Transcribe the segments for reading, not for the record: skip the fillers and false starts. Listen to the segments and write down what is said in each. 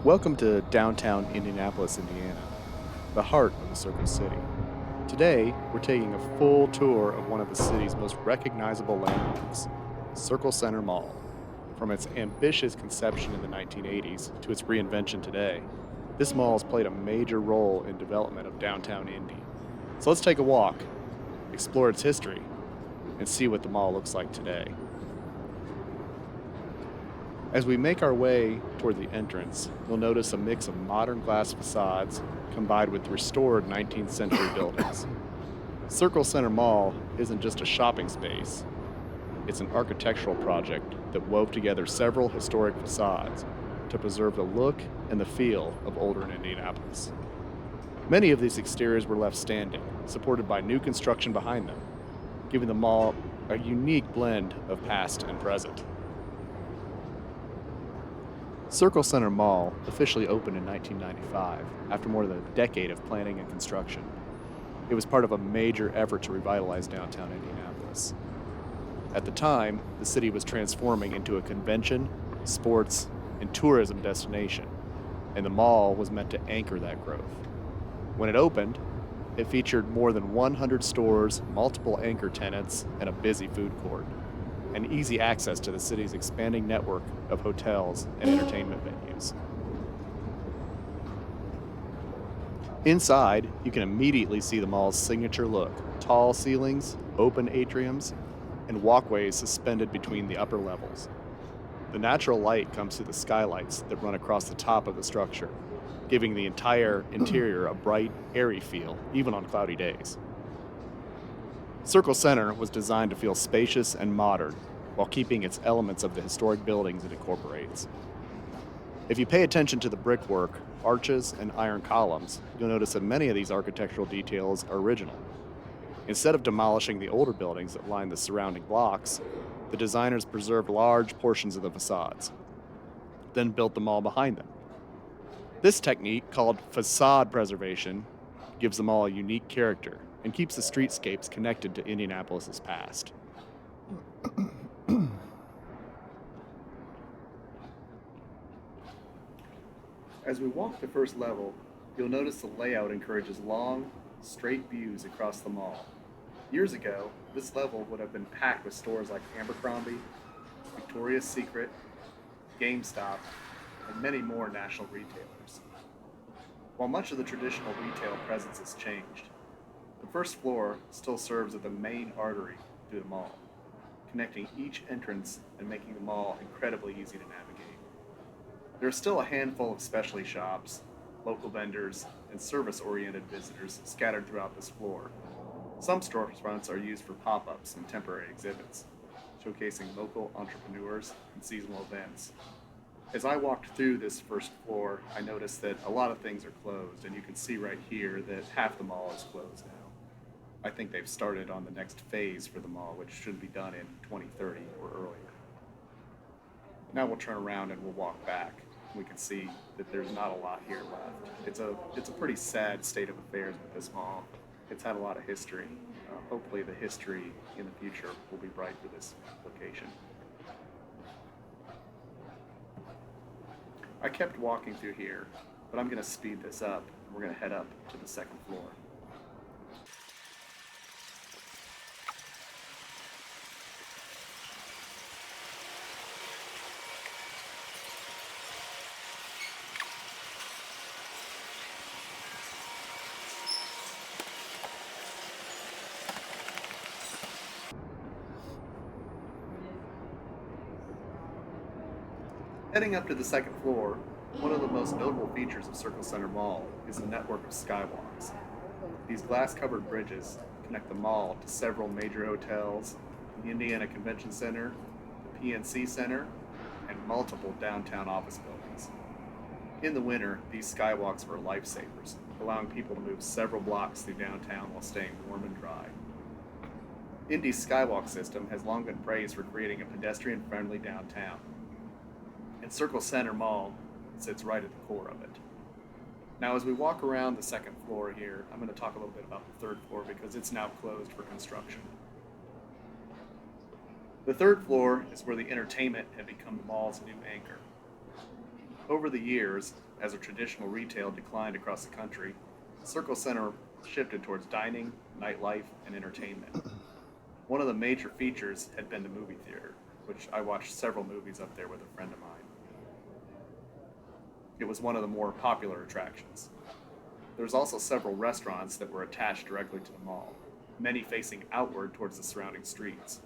Welcome to downtown Indianapolis, Indiana, the heart of the Circle City. Today, we're taking a full tour of one of the city's most recognizable landmarks, Circle Center Mall. From its ambitious conception in the 1980s to its reinvention today, this mall has played a major role in development of downtown Indy. So let's take a walk, explore its history, and see what the mall looks like today. As we make our way toward the entrance, you'll notice a mix of modern glass facades combined with restored 19th century buildings. Circle Center Mall isn't just a shopping space, it's an architectural project that wove together several historic facades to preserve the look and the feel of older Indianapolis. Many of these exteriors were left standing, supported by new construction behind them, giving the mall a unique blend of past and present. Circle Center Mall officially opened in 1995 after more than a decade of planning and construction. It was part of a major effort to revitalize downtown Indianapolis. At the time, the city was transforming into a convention, sports, and tourism destination, and the mall was meant to anchor that growth. When it opened, it featured more than 100 stores, multiple anchor tenants, and a busy food court, and easy access to the city's expanding network of hotels and entertainment venues. Inside, you can immediately see the mall's signature look: tall ceilings, open atriums, and walkways suspended between the upper levels. The natural light comes through the skylights that run across the top of the structure, giving the entire interior a bright, airy feel, even on cloudy days. Circle Center was designed to feel spacious and modern while keeping its elements of the historic buildings it incorporates. If you pay attention to the brickwork, arches, and iron columns, you'll notice that many of these architectural details are original. Instead of demolishing the older buildings that line the surrounding blocks, the designers preserved large portions of the facades, then built the mall behind them. This technique, called facade preservation, gives the mall a unique character and keeps the streetscapes connected to Indianapolis's past. As we walk the first level, you'll notice the layout encourages long, straight views across the mall. Years ago, this level would have been packed with stores like Abercrombie, Victoria's Secret, GameStop, and many more national retailers. While much of the traditional retail presence has changed, the first floor still serves as the main artery through the mall, connecting each entrance and making the mall incredibly easy to navigate. There are still a handful of specialty shops, local vendors, and service-oriented visitors scattered throughout this floor. Some storefronts are used for pop-ups and temporary exhibits, showcasing local entrepreneurs and seasonal events. As I walked through this first floor, I noticed that a lot of things are closed, and you can see right here that half the mall is closed now. I think they've started on the next phase for the mall, which should be done in 2030 or earlier. Now we'll turn around and we'll walk back. We can see that there's not a lot here left. It's a pretty sad state of affairs with this mall. It's had a lot of history. Hopefully the history in the future will be bright for this location. I kept walking through here, but I'm going to speed this up. We're going to head up to the second floor. Heading up to the second floor, one of the most notable features of Circle Center Mall is the network of skywalks. These glass-covered bridges connect the mall to several major hotels, the Indiana Convention Center, the PNC Center, and multiple downtown office buildings. In the winter, these skywalks were lifesavers, allowing people to move several blocks through downtown while staying warm and dry. Indy's skywalk system has long been praised for creating a pedestrian-friendly downtown, and Circle Center Mall sits right at the core of it. Now, as we walk around the second floor here, I'm going to talk a little bit about the third floor because it's now closed for construction. The third floor is where the entertainment had become the mall's new anchor. Over the years, as a traditional retail declined across the country, Circle Center shifted towards dining, nightlife, and entertainment. One of the major features had been the movie theater, which I watched several movies up there with a friend of mine. It was one of the more popular attractions. There was also several restaurants that were attached directly to the mall, many facing outward towards the surrounding streets,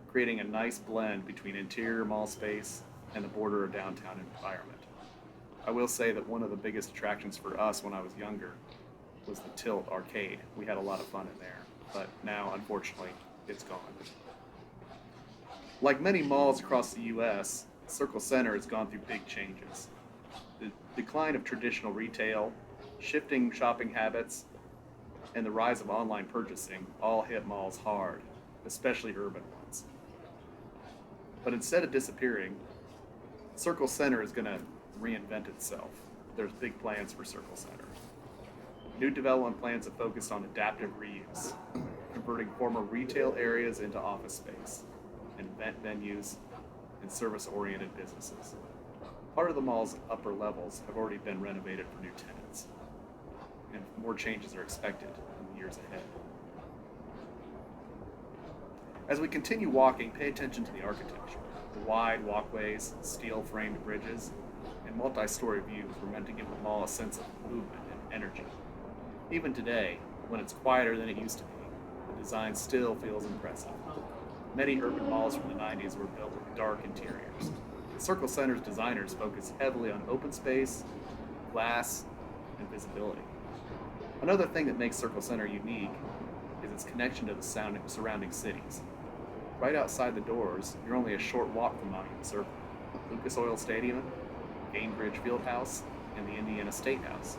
creating a nice blend between interior mall space and the border of downtown environment. I will say that one of the biggest attractions for us when I was younger was the Tilt arcade. We had a lot of fun in there, but now, unfortunately, it's gone. Like many malls across the U.S., Circle Center has gone through big changes. The decline of traditional retail, shifting shopping habits, and the rise of online purchasing all hit malls hard, especially urban ones. But instead of disappearing, Circle Center is going to reinvent itself. There's big plans for Circle Center. New development plans have focused on adaptive reuse, converting former retail areas into office space, and event venues, and service-oriented businesses. Part of the mall's upper levels have already been renovated for new tenants, and more changes are expected in the years ahead. As we continue walking, pay attention to the architecture. The wide walkways, steel-framed bridges, and multi-story views were meant to give the mall a sense of movement and energy. Even today, when it's quieter than it used to be, the design still feels impressive. Many urban malls from the 90s were built with dark interiors. Circle Center's designers focus heavily on open space, glass, and visibility. Another thing that makes Circle Center unique is its connection to the surrounding cities. Right outside the doors, you're only a short walk from Monument Circle, Lucas Oil Stadium, Gainbridge Fieldhouse, and the Indiana State House.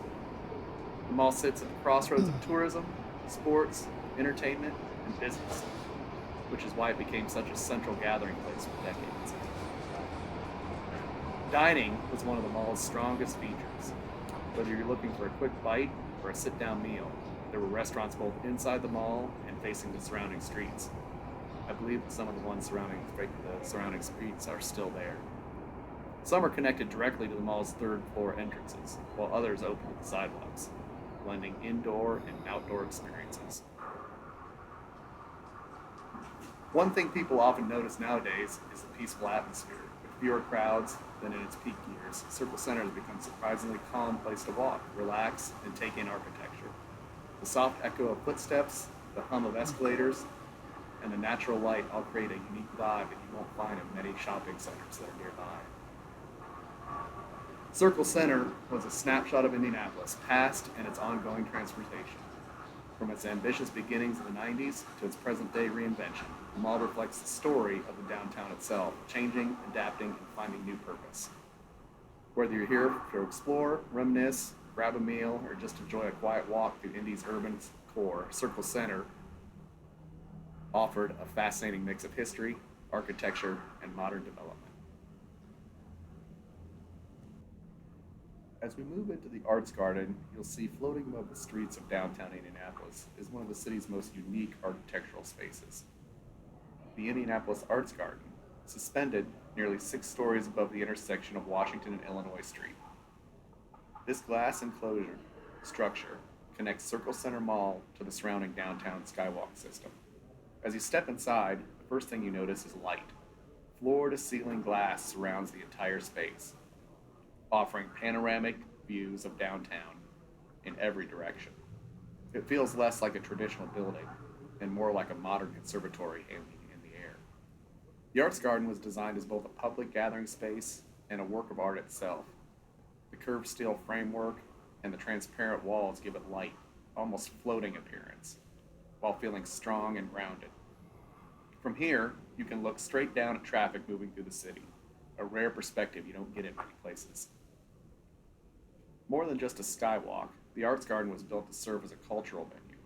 The mall sits at the crossroads of tourism, sports, entertainment, and business, which is why it became such a central gathering place for decades. Dining was one of the mall's strongest features. Whether you're looking for a quick bite or a sit-down meal, there were restaurants both inside the mall and facing the surrounding streets. I believe that some of the ones surrounding the surrounding streets are still there. Some are connected directly to the mall's third-floor entrances, while others open to the sidewalks, blending indoor and outdoor experiences. One thing people often notice nowadays is the peaceful atmosphere. With fewer crowds than in its peak years, Circle Center has become a surprisingly calm place to walk, relax, and take in architecture. The soft echo of footsteps, the hum of escalators, and the natural light all create a unique vibe that you won't find in many shopping centers that are nearby. Circle Center was a snapshot of Indianapolis, past and its ongoing transformation. From its ambitious beginnings in the 90s to its present-day reinvention, the mall reflects the story of the downtown itself, changing, adapting, and finding new purpose. Whether you're here to explore, reminisce, grab a meal, or just enjoy a quiet walk through Indy's urban core, Circle Center offered a fascinating mix of history, architecture, and modern development. As we move into the Arts Garden, you'll see floating above the streets of downtown Indianapolis is one of the city's most unique architectural spaces. The Indianapolis Arts Garden, suspended nearly 6 stories above the intersection of Washington and Illinois Street. This glass enclosure structure connects Circle Center Mall to the surrounding downtown skywalk system. As you step inside, the first thing you notice is light. Floor-to-ceiling glass surrounds the entire space, offering panoramic views of downtown in every direction. It feels less like a traditional building and more like a modern conservatory hanging in the air. The Arts Garden was designed as both a public gathering space and a work of art itself. The curved steel framework and the transparent walls give it light, almost floating appearance, while feeling strong and grounded. From here, you can look straight down at traffic moving through the city, a rare perspective you don't get in many places. More than just a skywalk, the Arts Garden was built to serve as a cultural venue.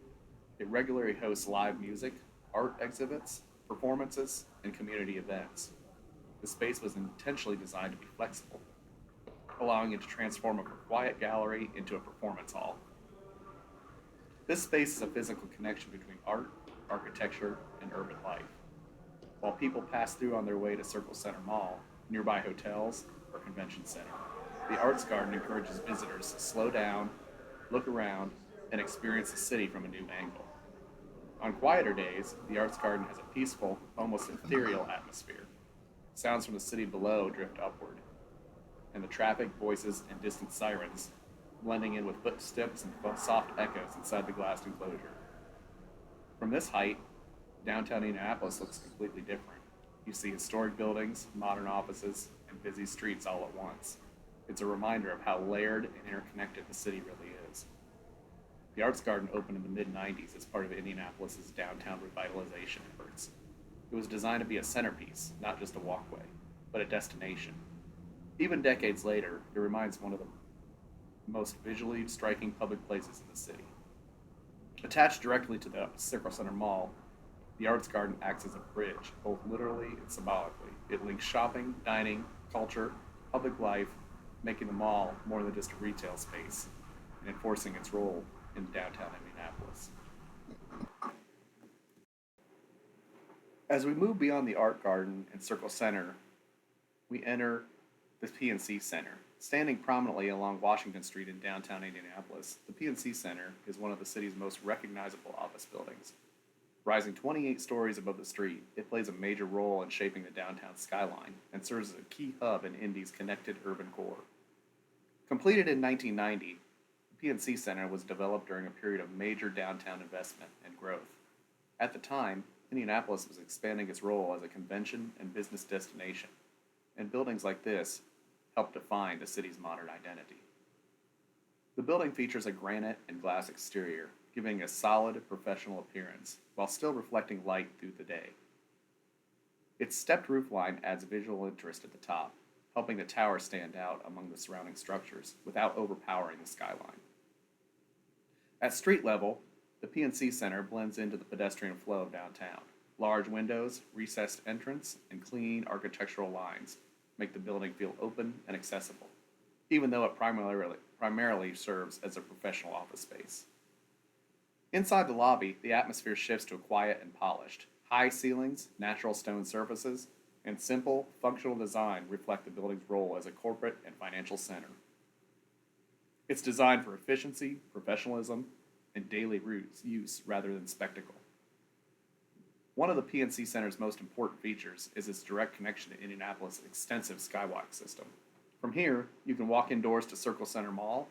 It regularly hosts live music, art exhibits, performances, and community events. The space was intentionally designed to be flexible, allowing it to transform a quiet gallery into a performance hall. This space is a physical connection between art, architecture, and urban life. While people pass through on their way to Circle Center Mall, nearby hotels, or convention center, The Arts Garden encourages visitors to slow down, look around, and experience the city from a new angle. On quieter days, the Arts Garden has a peaceful, almost ethereal atmosphere. Sounds from the city below drift upward, and the traffic, voices, and distant sirens blending in with footsteps and soft echoes inside the glassed enclosure. From this height, downtown Indianapolis looks completely different. You see historic buildings, modern offices, and busy streets all at once. It's a reminder of how layered and interconnected the city really is. The Arts Garden opened in the mid 90s as part of Indianapolis's downtown revitalization efforts. It was designed to be a centerpiece, not just a walkway, but a destination. Even decades later, it remains one of the most visually striking public places in the city. Attached directly to the Circle Center Mall, the Arts Garden acts as a bridge, both literally and symbolically. It links shopping, dining, culture, public life, making the mall more than just a retail space and enforcing its role in downtown Indianapolis. As we move beyond the Art Garden and Circle Center, we enter the PNC Center. Standing prominently along Washington Street in downtown Indianapolis, the PNC Center is one of the city's most recognizable office buildings. Rising 28 stories above the street, it plays a major role in shaping the downtown skyline and serves as a key hub in Indy's connected urban core. Completed in 1990, the PNC Center was developed during a period of major downtown investment and growth. At the time, Indianapolis was expanding its role as a convention and business destination, and buildings like this helped define the city's modern identity. The building features a granite and glass exterior, giving a solid professional appearance while still reflecting light through the day. Its stepped roofline adds visual interest at the top, helping the tower stand out among the surrounding structures without overpowering the skyline. At street level, the PNC Center blends into the pedestrian flow of downtown. Large windows, recessed entrance, and clean architectural lines make the building feel open and accessible, even though it primarily serves as a professional office space. Inside the lobby, the atmosphere shifts to a quiet and polished. High ceilings, natural stone surfaces, and simple, functional design reflect the building's role as a corporate and financial center. It's designed for efficiency, professionalism, and daily use rather than spectacle. One of the PNC Center's most important features is its direct connection to Indianapolis' extensive skywalk system. From here, you can walk indoors to Circle Center Mall,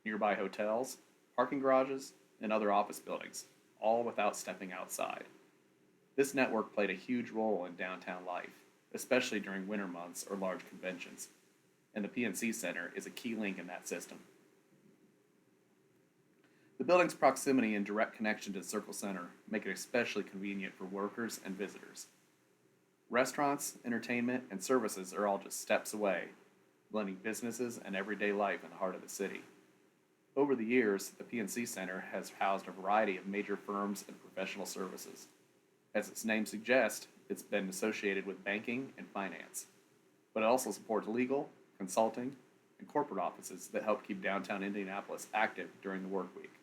nearby hotels, parking garages, and other office buildings, all without stepping outside. This network played a huge role in downtown life, especially during winter months or large conventions, and the PNC Center is a key link in that system. The building's proximity and direct connection to Circle Center make it especially convenient for workers and visitors. Restaurants, entertainment, and services are all just steps away, blending businesses and everyday life in the heart of the city. Over the years, the PNC Center has housed a variety of major firms and professional services. As its name suggests, it's been associated with banking and finance, but it also supports legal, consulting, and corporate offices that help keep downtown Indianapolis active during the work week.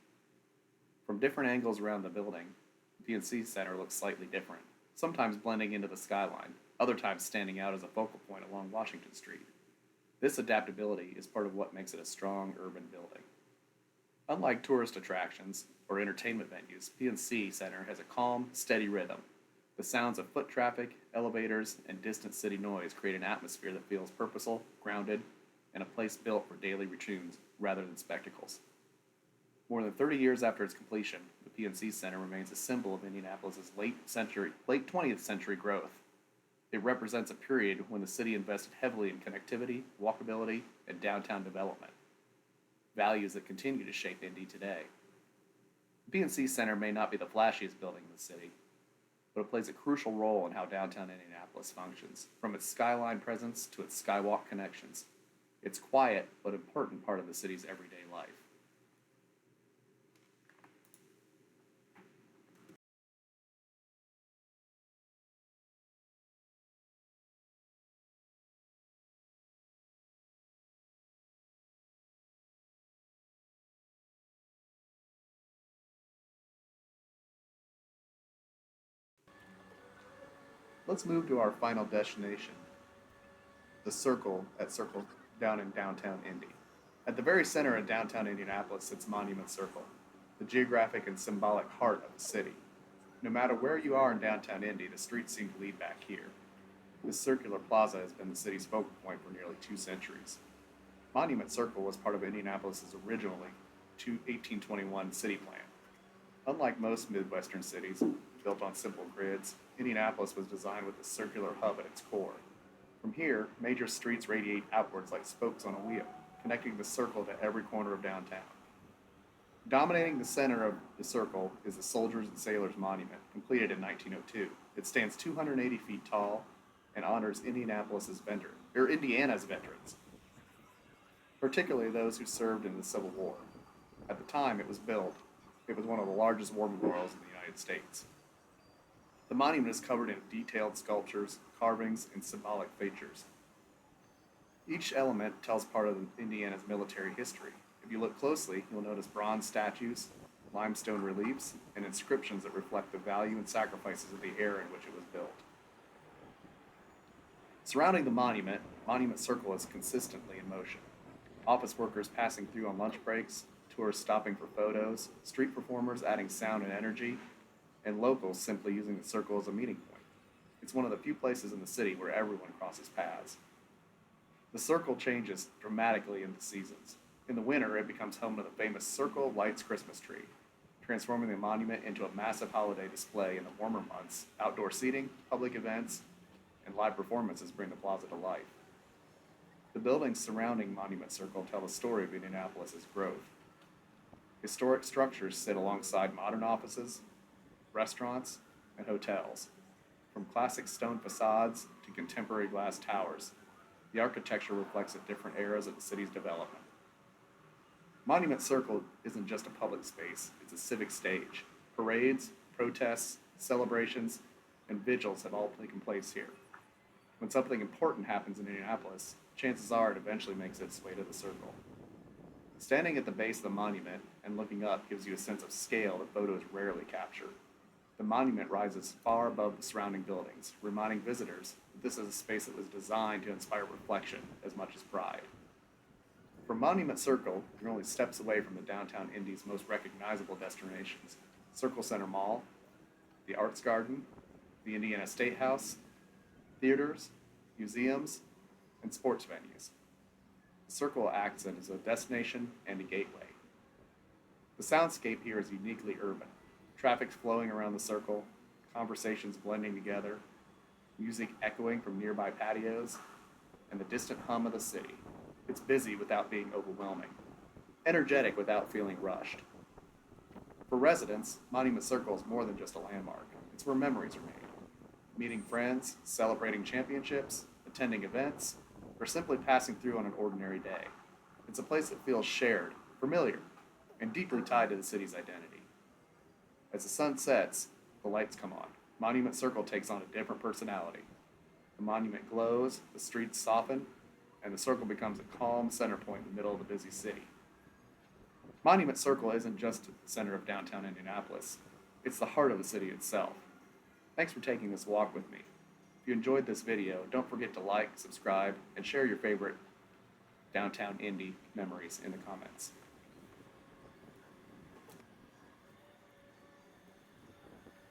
From different angles around the building, the PNC Center looks slightly different, sometimes blending into the skyline, other times standing out as a focal point along Washington Street. This adaptability is part of what makes it a strong urban building. Unlike tourist attractions or entertainment venues, PNC Center has a calm, steady rhythm. The sounds of foot traffic, elevators, and distant city noise create an atmosphere that feels purposeful, grounded, and a place built for daily routines rather than spectacles. More than 30 years after its completion, the PNC Center remains a symbol of Indianapolis' late 20th century growth. It represents a period when the city invested heavily in connectivity, walkability, and downtown development, values that continue to shape Indy today. The PNC Center may not be the flashiest building in the city, but it plays a crucial role in how downtown Indianapolis functions, from its skyline presence to its skywalk connections. It's quiet but important part of the city's everyday life. Let's move to our final destination, the Circle at Circle down in downtown Indy. At the very center of downtown Indianapolis sits Monument Circle, the geographic and symbolic heart of the city. No matter where you are in downtown Indy, the streets seem to lead back here. This circular plaza has been the city's focal point for nearly 2 centuries. Monument Circle was part of Indianapolis's originally 1821 city plan. Unlike most Midwestern cities, built on simple grids, Indianapolis was designed with a circular hub at its core. From here, major streets radiate outwards like spokes on a wheel, connecting the circle to every corner of downtown. Dominating the center of the circle is the Soldiers and Sailors Monument, completed in 1902. It stands 280 feet tall and honors Indiana's veterans, particularly those who served in the Civil War. At the time it was built, it was one of the largest war memorials in the United States. The monument is covered in detailed sculptures, carvings, and symbolic features. Each element tells part of Indiana's military history. If you look closely, you'll notice bronze statues, limestone reliefs, and inscriptions that reflect the value and sacrifices of the era in which it was built. Surrounding the monument, Monument Circle is consistently in motion. Office workers passing through on lunch breaks, tourists stopping for photos, street performers adding sound and energy, and locals simply using the circle as a meeting point. It's one of the few places in the city where everyone crosses paths. The circle changes dramatically in the seasons. In the winter, it becomes home to the famous Circle of Lights Christmas tree, transforming the monument into a massive holiday display in the warmer months. Outdoor seating, public events, and live performances bring the plaza to life. The buildings surrounding Monument Circle tell the story of Indianapolis's growth. Historic structures sit alongside modern offices, restaurants, and hotels. From classic stone facades to contemporary glass towers, the architecture reflects the different eras of the city's development. Monument Circle isn't just a public space, it's a civic stage. Parades, protests, celebrations, and vigils have all taken place here. When something important happens in Indianapolis, chances are it eventually makes its way to the circle. Standing at the base of the monument and looking up gives you a sense of scale that photos rarely capture. The monument rises far above the surrounding buildings, reminding visitors that this is a space that was designed to inspire reflection as much as pride. From Monument Circle, you're only steps away from the downtown Indy's most recognizable destinations: Circle Center Mall, the Arts Garden, the Indiana State House, theaters, museums, and sports venues. The circle acts as a destination and a gateway. The soundscape here is uniquely urban. Traffic flowing around the circle, conversations blending together, music echoing from nearby patios, and the distant hum of the city. It's busy without being overwhelming, energetic without feeling rushed. For residents, Monument Circle is more than just a landmark. It's where memories are made. Meeting friends, celebrating championships, attending events, or simply passing through on an ordinary day. It's a place that feels shared, familiar, and deeply tied to the city's identity. As the sun sets, the lights come on. Monument Circle takes on a different personality. The monument glows, the streets soften, and the circle becomes a calm center point in the middle of the busy city. Monument Circle isn't just at the center of downtown Indianapolis, it's the heart of the city itself. Thanks for taking this walk with me. If you enjoyed this video, don't forget to like, subscribe, and share your favorite downtown Indy memories in the comments.